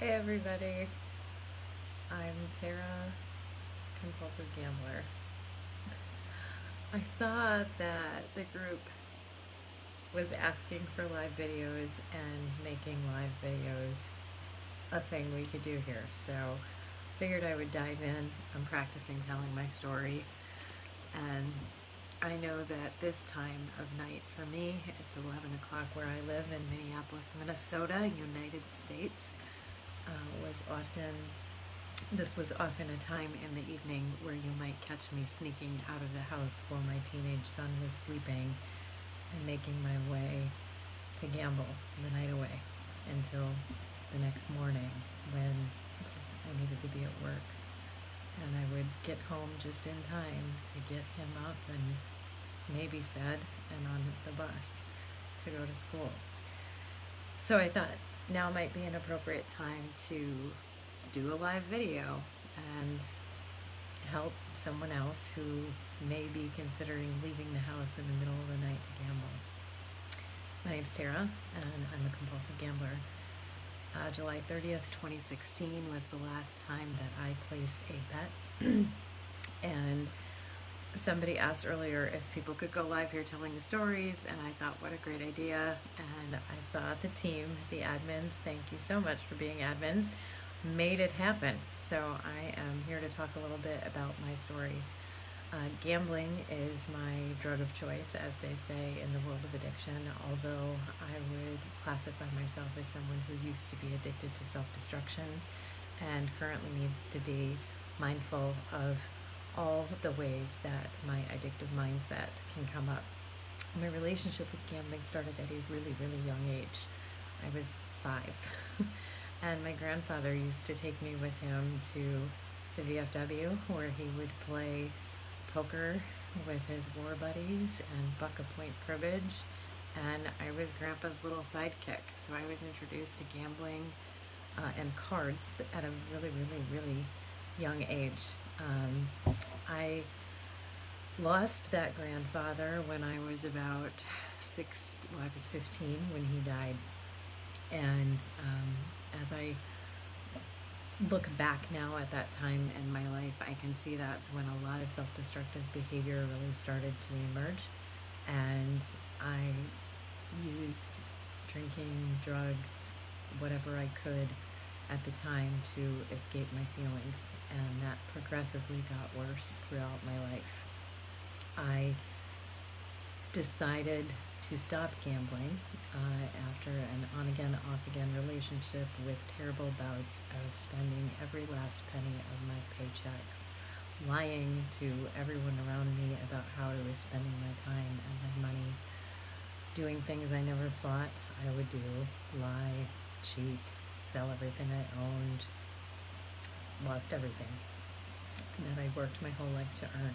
Hey everybody, I'm Tara, compulsive gambler. I saw that the group was asking for live videos and making live videos a thing we could do here. So figured I would dive in. I'm practicing telling my story, and I know that this time of night for me, it's 11 o'clock where I live in Minneapolis, Minnesota, United States, was often this was often a time in the evening where you might catch me sneaking out of the house while my teenage son was sleeping and making my way to gamble the night away until the next morning when I needed to be at work. And I would get home just in time to get him up and maybe fed and on the bus to go to school. So I thought now might be an appropriate time to do a live video and help someone else who may be considering leaving the house in the middle of the night to gamble. My name's Tara, and I'm a compulsive gambler. July 30th, 2016 was the last time that I placed a bet. And somebody asked earlier if people could go live here telling the stories, and I thought, what a great idea. And I saw the team, the admins, thank you so much for being admins, made it happen. So I am here to talk a little bit about my story. Gambling is my drug of choice, as they say in the world of addiction, although I would classify myself as someone who used to be addicted to self-destruction and currently needs to be mindful of all the ways that my addictive mindset can come up. My relationship with gambling started at a really, really young age. I was 5. And my grandfather used to take me with him to the VFW, where he would play poker with his war buddies and buck a point cribbage. And I was Grandpa's little sidekick. So I was introduced to gambling and cards at a really, really, really young age. I lost that grandfather when I was about I was 15 when he died. And as I look back now at that time in my life, I can see that's when a lot of self-destructive behavior really started to emerge. And I used drinking, drugs, whatever I could at the time to escape my feelings, and that progressively got worse throughout my life. I decided to stop gambling after an on-again, off-again relationship with terrible bouts of spending every last penny of my paychecks, lying to everyone around me about how I was spending my time and my money, doing things I never thought I would do, lie, cheat, sell everything I owned, lost everything that I worked my whole life to earn.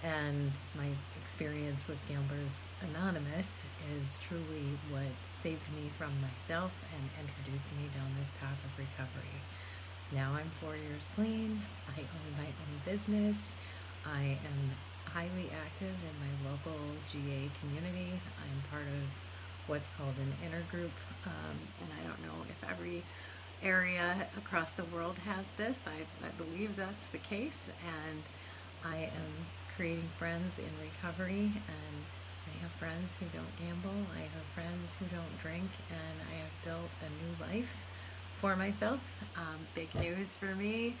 And my experience with Gamblers Anonymous is truly what saved me from myself and introduced me down this path of recovery. Now I'm 4 years clean. I own my own business. I am highly active in my local GA community. I'm part of what's called an intergroup, and I don't know if every area across the world has this. I believe that's the case, and I am creating friends in recovery, and I have friends who don't gamble, I have friends who don't drink, and I have built a new life for myself. Big news for me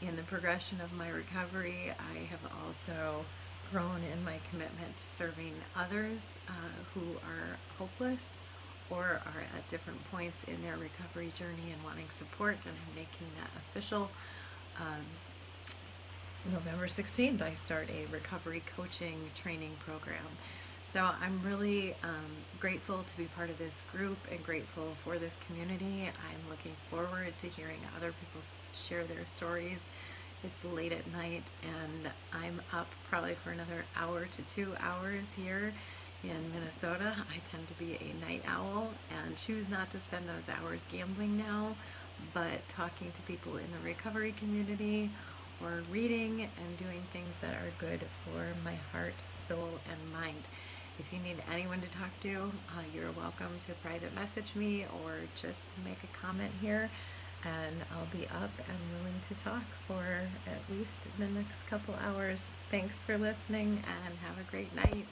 in the progression of my recovery, I have also grown in my commitment to serving others who are hopeless or are at different points in their recovery journey and wanting support, and I'm making that official. November 16th, I start a recovery coaching training program. So I'm really grateful to be part of this group and grateful for this community. I'm looking forward to hearing other people share their stories. It's late at night, and I'm up probably for another hour to 2 hours here in Minnesota. I tend to be a night owl and choose not to spend those hours gambling now, but talking to people in the recovery community or reading and doing things that are good for my heart, soul, and mind. If you need anyone to talk to, you're welcome to private message me or just make a comment here. and I'll be up and willing to talk for at least the next couple hours. Thanks for listening and have a great night.